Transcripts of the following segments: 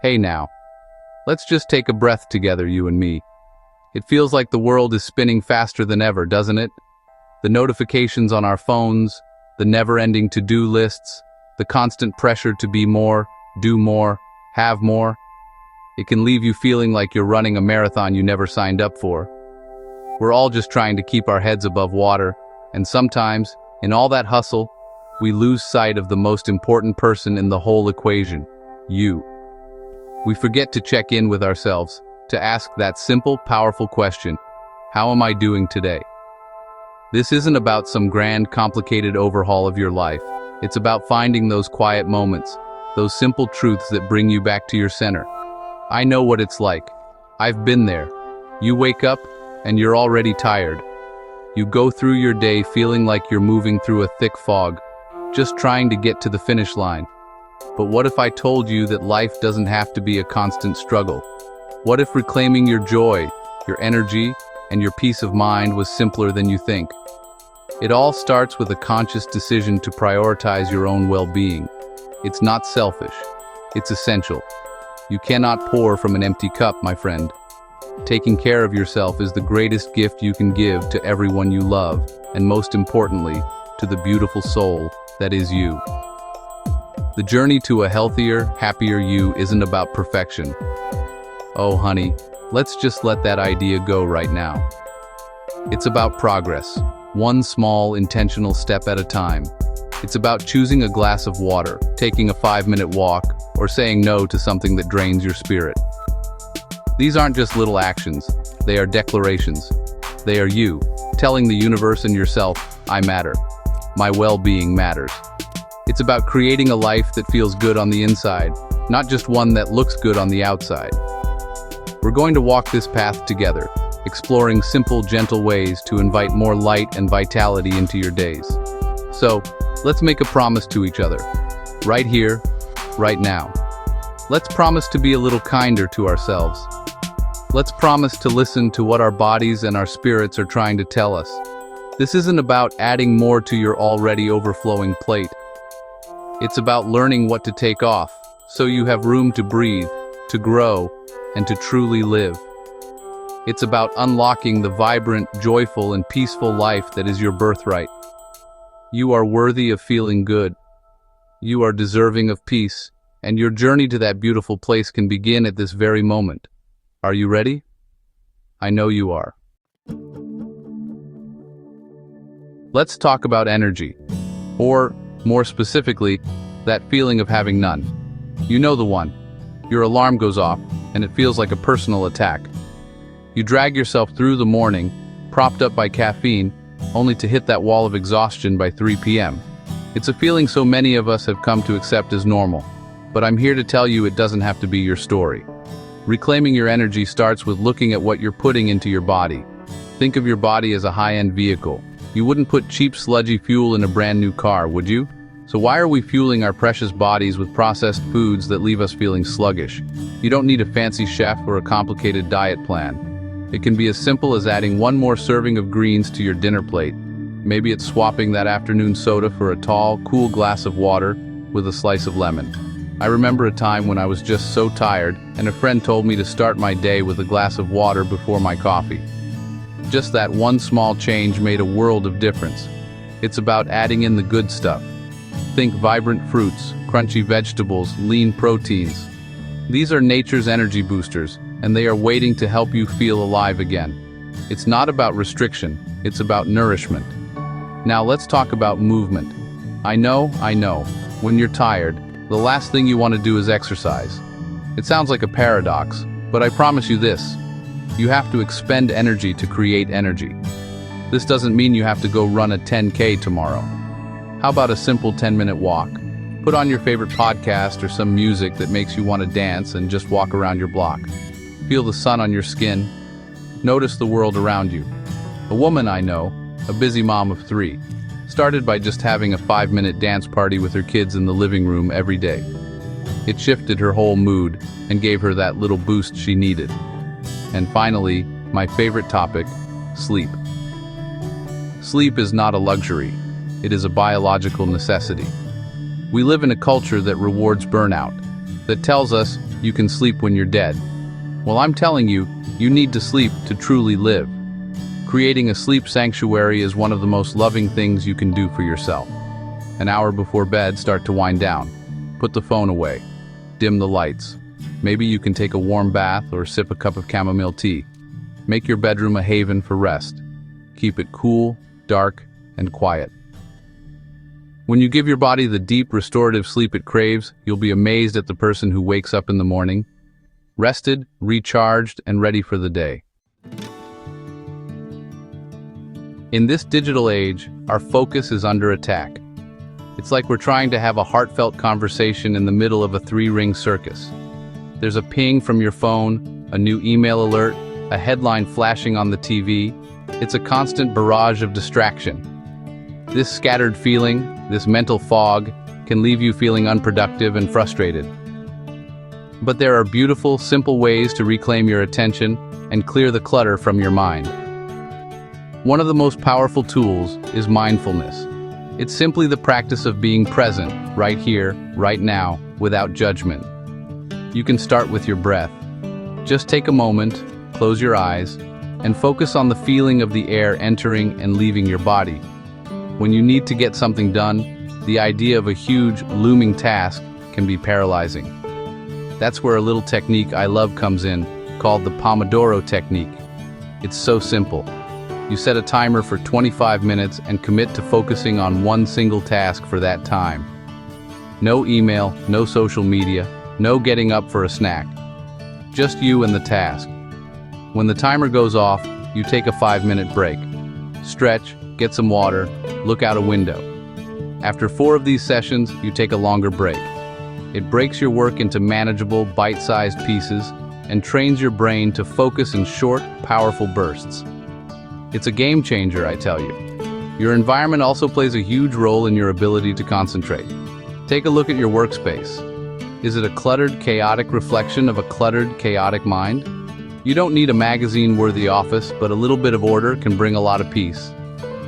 Hey now, let's just take a breath together, you and me. It feels like the world is spinning faster than ever, doesn't it? The notifications on our phones, the never-ending to-do lists, the constant pressure to be more, do more, have more. It can leave you feeling like you're running a marathon you never signed up for. We're all just trying to keep our heads above water, and sometimes, in all that hustle, we lose sight of the most important person in the whole equation, you. We forget to check in with ourselves, to ask that simple, powerful question, how am I doing today? This isn't about some grand, complicated overhaul of your life. It's about finding those quiet moments, those simple truths that bring you back to your center. I know what it's like. I've been there. You wake up, and you're already tired. You go through your day feeling like you're moving through a thick fog, just trying to get to the finish line. But what if I told you that life doesn't have to be a constant struggle? What if reclaiming your joy, your energy, and your peace of mind was simpler than you think? It all starts with a conscious decision to prioritize your own well-being. It's not selfish. It's essential. You cannot pour from an empty cup, my friend. Taking care of yourself is the greatest gift you can give to everyone you love, and most importantly, to the beautiful soul that is you. The journey to a healthier, happier you isn't about perfection. Oh, honey, let's just let that idea go right now. It's about progress, one small, intentional step at a time. It's about choosing a glass of water, taking a 5-minute walk, or saying no to something that drains your spirit. These aren't just little actions, they are declarations. They are you, telling the universe and yourself, I matter. My well-being matters. It's about creating a life that feels good on the inside, not just one that looks good on the outside. We're going to walk this path together, exploring simple, gentle ways to invite more light and vitality into your days. So, let's make a promise to each other, right here, right now. Let's promise to be a little kinder to ourselves. Let's promise to listen to what our bodies and our spirits are trying to tell us. This isn't about adding more to your already overflowing plate. It's about learning what to take off, so you have room to breathe, to grow, and to truly live. It's about unlocking the vibrant, joyful, and peaceful life that is your birthright. You are worthy of feeling good. You are deserving of peace, and your journey to that beautiful place can begin at this very moment. Are you ready? I know you are. Let's talk about energy, or, more specifically, that feeling of having none. You know the one. Your alarm goes off, and it feels like a personal attack. You drag yourself through the morning, propped up by caffeine, only to hit that wall of exhaustion by 3 p.m. It's a feeling so many of us have come to accept as normal, but I'm here to tell you it doesn't have to be your story. Reclaiming your energy starts with looking at what you're putting into your body. Think of your body as a high-end vehicle. You wouldn't put cheap, sludgy fuel in a brand new car, would you? So why are we fueling our precious bodies with processed foods that leave us feeling sluggish? You don't need a fancy chef or a complicated diet plan. It can be as simple as adding one more serving of greens to your dinner plate. Maybe it's swapping that afternoon soda for a tall, cool glass of water with a slice of lemon. I remember a time when I was just so tired, and a friend told me to start my day with a glass of water before my coffee. Just that one small change made a world of difference. It's about adding in the good stuff. Think vibrant fruits, crunchy vegetables, lean proteins. These are nature's energy boosters, and they are waiting to help you feel alive again. It's not about restriction, it's about nourishment. Now let's talk about movement. I know, when you're tired, the last thing you want to do is exercise. It sounds like a paradox, but I promise you this. You have to expend energy to create energy. This doesn't mean you have to go run a 10K tomorrow. How about a simple 10-minute walk? Put on your favorite podcast or some music that makes you want to dance and just walk around your block. Feel the sun on your skin. Notice the world around you. A woman I know, a busy mom of 3, started by just having a 5-minute dance party with her kids in the living room every day. It shifted her whole mood and gave her that little boost she needed. And finally, my favorite topic, sleep. Sleep is not a luxury. It is a biological necessity. We live in a culture that rewards burnout, that tells us You can sleep when you're dead. Well, I'm telling you, you need to sleep to truly live. Creating a sleep sanctuary is one of the most loving things you can do for yourself. An hour before bed, start to wind down. Put the phone away. Dim the lights. Maybe you can take a warm bath or sip a cup of chamomile tea. Make your bedroom a haven for rest. Keep it cool, dark, and quiet. When you give your body the deep, restorative sleep it craves, you'll be amazed at the person who wakes up in the morning, rested, recharged, and ready for the day. In this digital age, our focus is under attack. It's like we're trying to have a heartfelt conversation in the middle of a three-ring circus. There's a ping from your phone, a new email alert, a headline flashing on the TV. It's a constant barrage of distraction. This scattered feeling, this mental fog, can leave you feeling unproductive and frustrated. But there are beautiful, simple ways to reclaim your attention and clear the clutter from your mind. One of the most powerful tools is mindfulness. It's simply the practice of being present, right here, right now, without judgment. You can start with your breath. Just take a moment, close your eyes, and focus on the feeling of the air entering and leaving your body. When you need to get something done, the idea of a huge, looming task can be paralyzing. That's where a little technique I love comes in, called the Pomodoro technique. It's so simple. You set a timer for 25 minutes and commit to focusing on one single task for that time. No email, no social media, no getting up for a snack. Just you and the task. When the timer goes off, you take a 5-minute break. Stretch, get some water, look out a window. After 4 of these sessions, you take a longer break. It breaks your work into manageable, bite-sized pieces and trains your brain to focus in short, powerful bursts. It's a game changer, I tell you. Your environment also plays a huge role in your ability to concentrate. Take a look at your workspace. Is it a cluttered, chaotic reflection of a cluttered, chaotic mind? You don't need a magazine-worthy office, but a little bit of order can bring a lot of peace.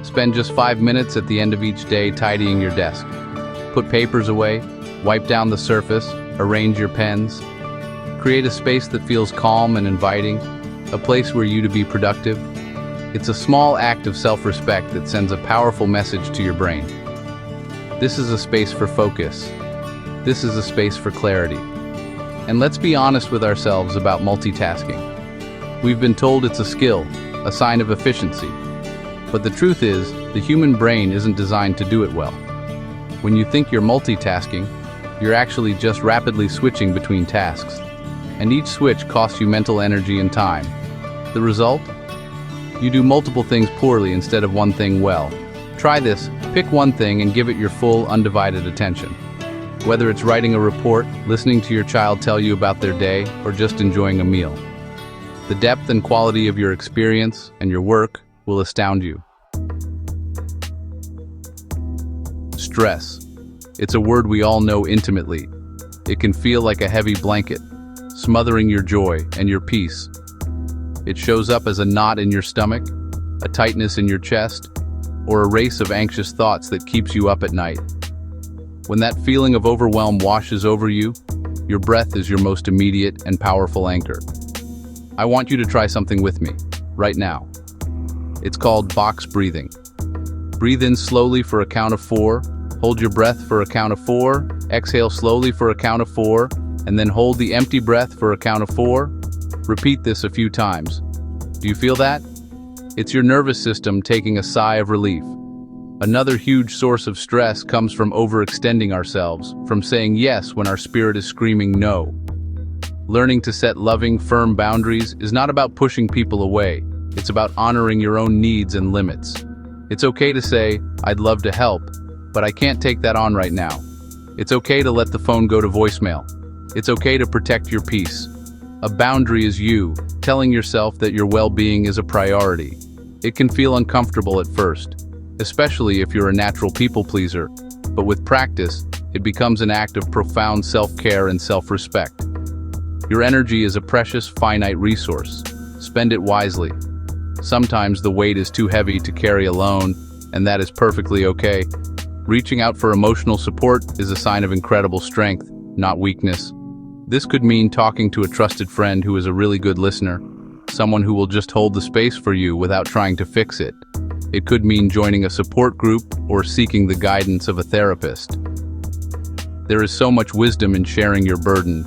Spend just 5 minutes at the end of each day tidying your desk. Put papers away, wipe down the surface, arrange your pens. Create a space that feels calm and inviting, a place where you to be productive. It's a small act of self-respect that sends a powerful message to your brain. This is a space for focus. This is a space for clarity. And let's be honest with ourselves about multitasking. We've been told it's a skill, a sign of efficiency. But the truth is, the human brain isn't designed to do it well. When you think you're multitasking, you're actually just rapidly switching between tasks. And each switch costs you mental energy and time. The result? You do multiple things poorly instead of one thing well. Try this, pick one thing and give it your full, undivided attention. Whether it's writing a report, listening to your child tell you about their day, or just enjoying a meal. The depth and quality of your experience and your work will astound you. Stress. It's a word we all know intimately. It can feel like a heavy blanket, smothering your joy and your peace. It shows up as a knot in your stomach, a tightness in your chest, or a race of anxious thoughts that keeps you up at night. When that feeling of overwhelm washes over you, your breath is your most immediate and powerful anchor. I want you to try something with me, right now. It's called box breathing. Breathe in slowly for a count of 4, hold your breath for a count of 4, exhale slowly for a count of 4, and then hold the empty breath for a count of 4. Repeat this a few times. Do you feel that? It's your nervous system taking a sigh of relief. Another huge source of stress comes from overextending ourselves, from saying yes when our spirit is screaming no. Learning to set loving, firm boundaries is not about pushing people away. It's about honoring your own needs and limits. It's okay to say, I'd love to help, but I can't take that on right now. It's okay to let the phone go to voicemail. It's okay to protect your peace. A boundary is you, telling yourself that your well-being is a priority. It can feel uncomfortable at first, especially if you're a natural people pleaser, but with practice, it becomes an act of profound self-care and self-respect. Your energy is a precious, finite resource. Spend it wisely. Sometimes the weight is too heavy to carry alone, and that is perfectly okay. Reaching out for emotional support is a sign of incredible strength, not weakness. This could mean talking to a trusted friend who is a really good listener, someone who will just hold the space for you without trying to fix it. It could mean joining a support group or seeking the guidance of a therapist. There is so much wisdom in sharing your burden.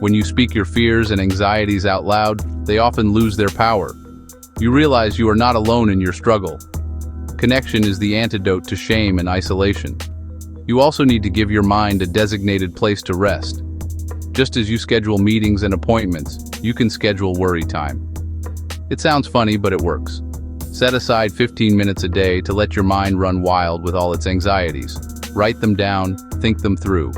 When you speak your fears and anxieties out loud, they often lose their power. You realize you are not alone in your struggle. Connection is the antidote to shame and isolation. You also need to give your mind a designated place to rest. Just as you schedule meetings and appointments, you can schedule worry time. It sounds funny, but it works. Set aside 15 minutes a day to let your mind run wild with all its anxieties. Write them down, think them through.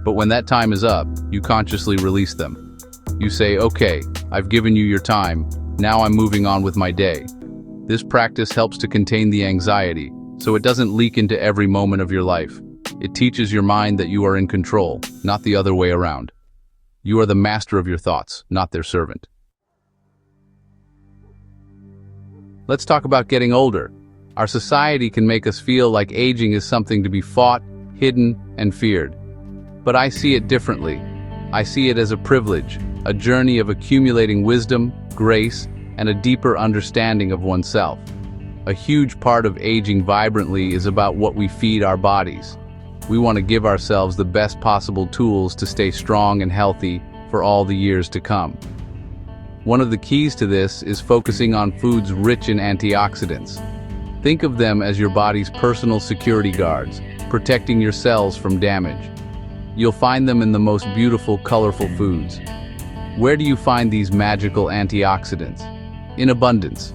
But when that time is up, you consciously release them. You say, okay, I've given you your time, now I'm moving on with my day. This practice helps to contain the anxiety, so it doesn't leak into every moment of your life. It teaches your mind that you are in control, not the other way around. You are the master of your thoughts, not their servant. Let's talk about getting older. Our society can make us feel like aging is something to be fought, hidden, and feared. But I see it differently. I see it as a privilege, a journey of accumulating wisdom, grace, and a deeper understanding of oneself. A huge part of aging vibrantly is about what we feed our bodies. We want to give ourselves the best possible tools to stay strong and healthy for all the years to come. One of the keys to this is focusing on foods rich in antioxidants. Think of them as your body's personal security guards, protecting your cells from damage. You'll find them in the most beautiful, colorful foods. Where do you find these magical antioxidants? In abundance.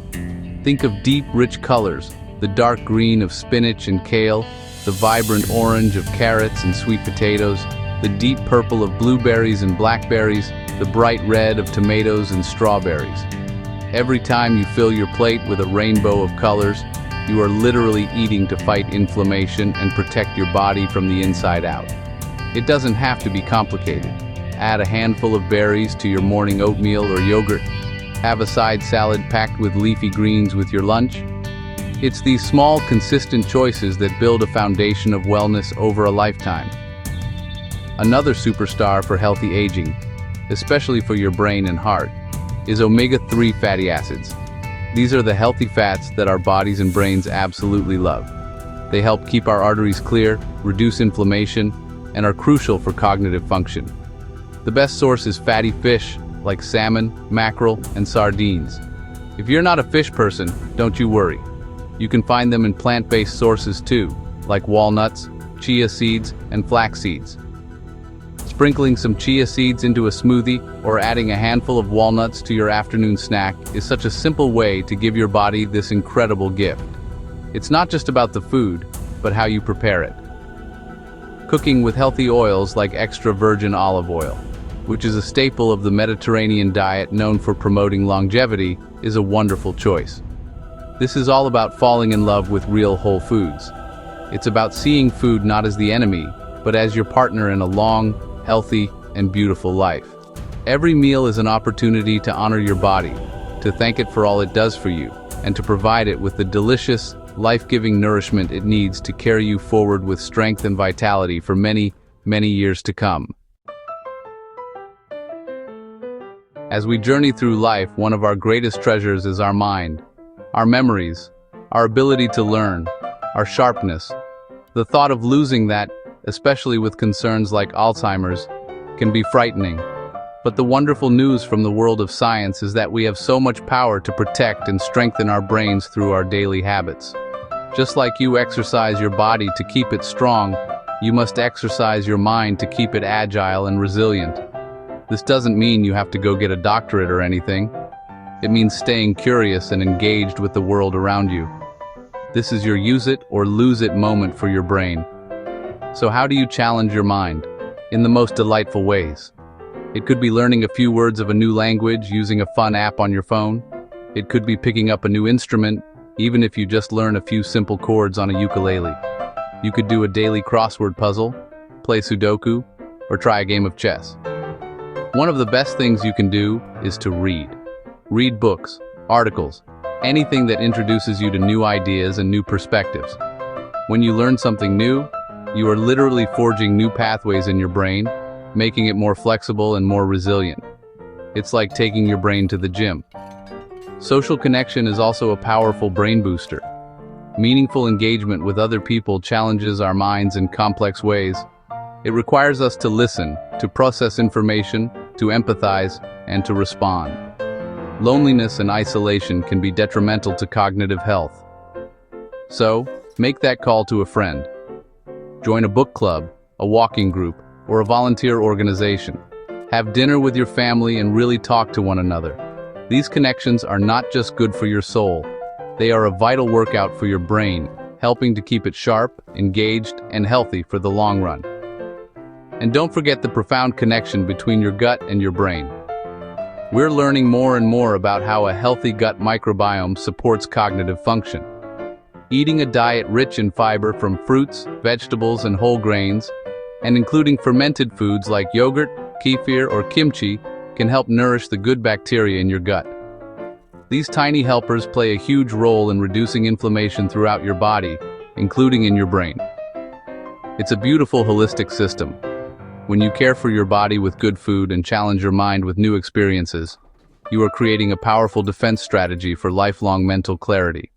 Think of deep, rich colors, the dark green of spinach and kale, the vibrant orange of carrots and sweet potatoes, the deep purple of blueberries and blackberries, the bright red of tomatoes and strawberries. Every time you fill your plate with a rainbow of colors, you are literally eating to fight inflammation and protect your body from the inside out. It doesn't have to be complicated. Add a handful of berries to your morning oatmeal or yogurt. Have a side salad packed with leafy greens with your lunch. It's these small, consistent choices that build a foundation of wellness over a lifetime. Another superstar for healthy aging, especially for your brain and heart, is omega-3 fatty acids. These are the healthy fats that our bodies and brains absolutely love. They help keep our arteries clear, reduce inflammation, and are crucial for cognitive function. The best source is fatty fish, like salmon, mackerel, and sardines. If you're not a fish person, don't you worry. You can find them in plant-based sources too, like walnuts, chia seeds, and flax seeds. Sprinkling some chia seeds into a smoothie or adding a handful of walnuts to your afternoon snack is such a simple way to give your body this incredible gift. It's not just about the food, but how you prepare it. Cooking with healthy oils like extra virgin olive oil, which is a staple of the Mediterranean diet known for promoting longevity, is a wonderful choice. This is all about falling in love with real whole foods. It's about seeing food not as the enemy, but as your partner in a long, healthy, and beautiful life. Every meal is an opportunity to honor your body, to thank it for all it does for you, and to provide it with the delicious, life-giving nourishment it needs to carry you forward with strength and vitality for many, many years to come. As we journey through life, one of our greatest treasures is our mind, our memories, our ability to learn, our sharpness. The thought of losing that, especially with concerns like Alzheimer's, can be frightening. But the wonderful news from the world of science is that we have so much power to protect and strengthen our brains through our daily habits. Just like you exercise your body to keep it strong, you must exercise your mind to keep it agile and resilient. This doesn't mean you have to go get a doctorate or anything. It means staying curious and engaged with the world around you. This is your use it or lose it moment for your brain. So how do you challenge your mind? In the most delightful ways. It could be learning a few words of a new language using a fun app on your phone. It could be picking up a new instrument, even if you just learn a few simple chords on a ukulele. You could do a daily crossword puzzle, play Sudoku, or try a game of chess. One of the best things you can do is to read. Read books, articles, anything that introduces you to new ideas and new perspectives. When you learn something new, you are literally forging new pathways in your brain, making it more flexible and more resilient. It's like taking your brain to the gym. Social connection is also a powerful brain booster. Meaningful engagement with other people challenges our minds in complex ways. It requires us to listen, to process information, to empathize, and to respond. Loneliness and isolation can be detrimental to cognitive health. So, make that call to a friend. Join a book club, a walking group, or a volunteer organization. Have dinner with your family and really talk to one another. These connections are not just good for your soul. They are a vital workout for your brain, helping to keep it sharp, engaged, and healthy for the long run. And don't forget the profound connection between your gut and your brain. We're learning more and more about how a healthy gut microbiome supports cognitive function. Eating a diet rich in fiber from fruits, vegetables, and whole grains, and including fermented foods like yogurt, kefir, or kimchi, can help nourish the good bacteria in your gut. These tiny helpers play a huge role in reducing inflammation throughout your body, including in your brain. It's a beautiful holistic system. When you care for your body with good food and challenge your mind with new experiences, you are creating a powerful defense strategy for lifelong mental clarity.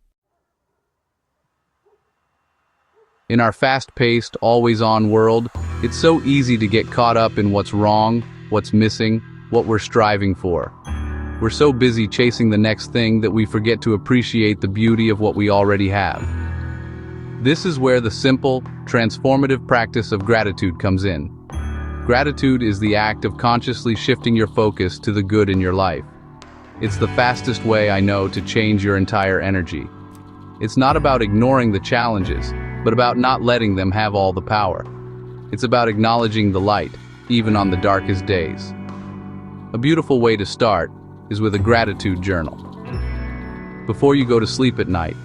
In our fast-paced, always-on world, it's so easy to get caught up in what's wrong, what's missing, what we're striving for. We're so busy chasing the next thing that we forget to appreciate the beauty of what we already have. This is where the simple, transformative practice of gratitude comes in. Gratitude is the act of consciously shifting your focus to the good in your life. It's the fastest way I know to change your entire energy. It's not about ignoring the challenges, but about not letting them have all the power. It's about acknowledging the light, even on the darkest days. A beautiful way to start is with a gratitude journal. Before you go to sleep at night,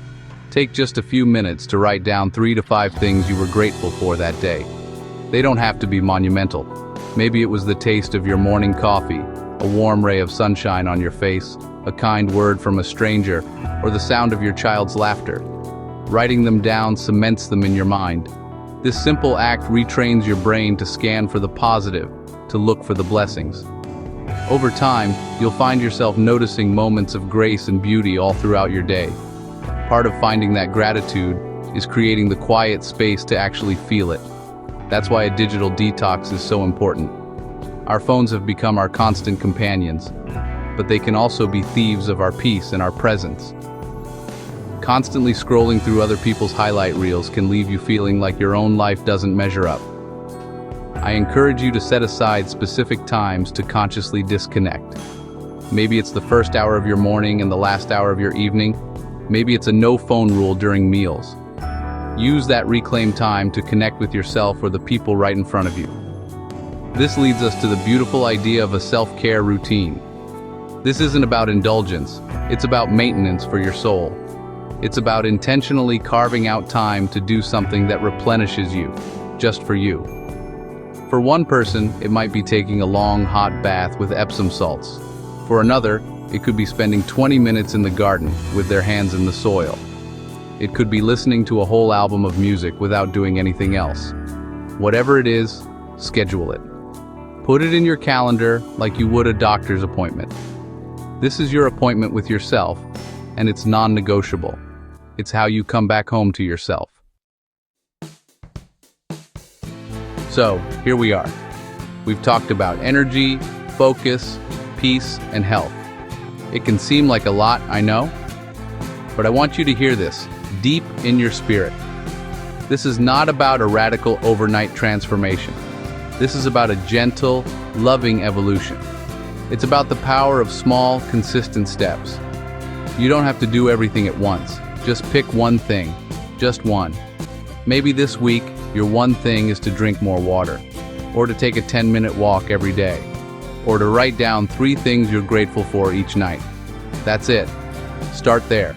take just a few minutes to write down 3 to 5 things you were grateful for that day. They don't have to be monumental. Maybe it was the taste of your morning coffee, a warm ray of sunshine on your face, a kind word from a stranger, or the sound of your child's laughter. Writing them down cements them in your mind. This simple act retrains your brain to scan for the positive, to look for the blessings. Over time, you'll find yourself noticing moments of grace and beauty all throughout your day. Part of finding that gratitude is creating the quiet space to actually feel it. That's why a digital detox is so important. Our phones have become our constant companions, but they can also be thieves of our peace and our presence. Constantly scrolling through other people's highlight reels can leave you feeling like your own life doesn't measure up. I encourage you to set aside specific times to consciously disconnect. Maybe it's the first hour of your morning and the last hour of your evening. Maybe it's a no phone rule during meals. Use that reclaimed time to connect with yourself or the people right in front of you. This leads us to the beautiful idea of a self-care routine. This isn't about indulgence, it's about maintenance for your soul. It's about intentionally carving out time to do something that replenishes you, just for you. For one person, it might be taking a long, hot bath with Epsom salts. For another, it could be spending 20 minutes in the garden with their hands in the soil. It could be listening to a whole album of music without doing anything else. Whatever it is, schedule it. Put it in your calendar like you would a doctor's appointment. This is your appointment with yourself, and it's non-negotiable. It's how you come back home to yourself. So, here we are. We've talked about energy, focus, peace, and health. It can seem like a lot, I know, but I want you to hear this deep in your spirit. This is not about a radical overnight transformation. This is about a gentle, loving evolution. It's about the power of small, consistent steps. You don't have to do everything at once. Just pick one thing, just one. Maybe this week, your one thing is to drink more water, or to take a 10-minute walk every day, or to write down 3 things you're grateful for each night. That's it. Start there.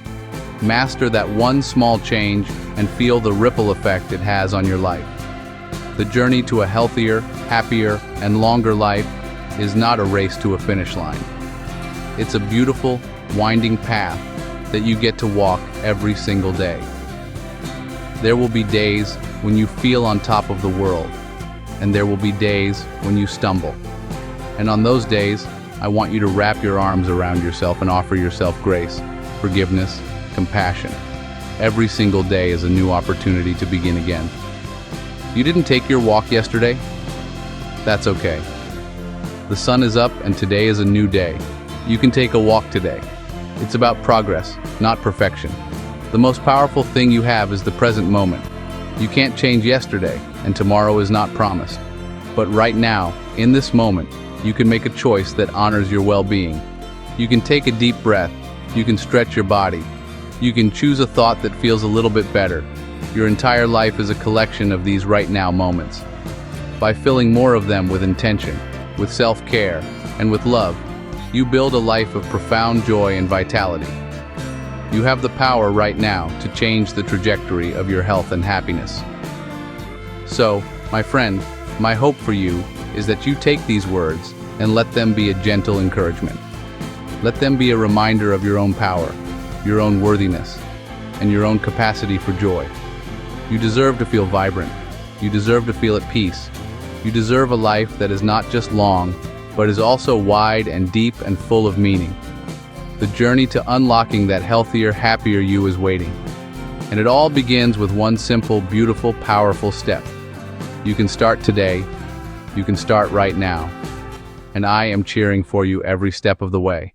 Master that one small change and feel the ripple effect it has on your life. The journey to a healthier, happier, and longer life is not a race to a finish line. It's a beautiful, winding path that you get to walk every single day. There will be days when you feel on top of the world, and there will be days when you stumble. And on those days, I want you to wrap your arms around yourself and offer yourself grace, forgiveness, compassion. Every single day is a new opportunity to begin again. You didn't take your walk yesterday? That's okay. The sun is up and today is a new day. You can take a walk today. It's about progress, not perfection. The most powerful thing you have is the present moment. You can't change yesterday, and tomorrow is not promised. But right now, in this moment, you can make a choice that honors your well-being. You can take a deep breath. You can stretch your body. You can choose a thought that feels a little bit better. Your entire life is a collection of these right now moments. By filling more of them with intention, with self-care, and with love, you build a life of profound joy and vitality. You have the power right now to change the trajectory of your health and happiness. So, my friend, my hope for you is that you take these words and let them be a gentle encouragement. Let them be a reminder of your own power, your own worthiness, and your own capacity for joy. You deserve to feel vibrant. You deserve to feel at peace. You deserve a life that is not just long, but is also wide and deep and full of meaning. The journey to unlocking that healthier, happier you is waiting. And it all begins with one simple, beautiful, powerful step. You can start today. You can start right now. And I am cheering for you every step of the way.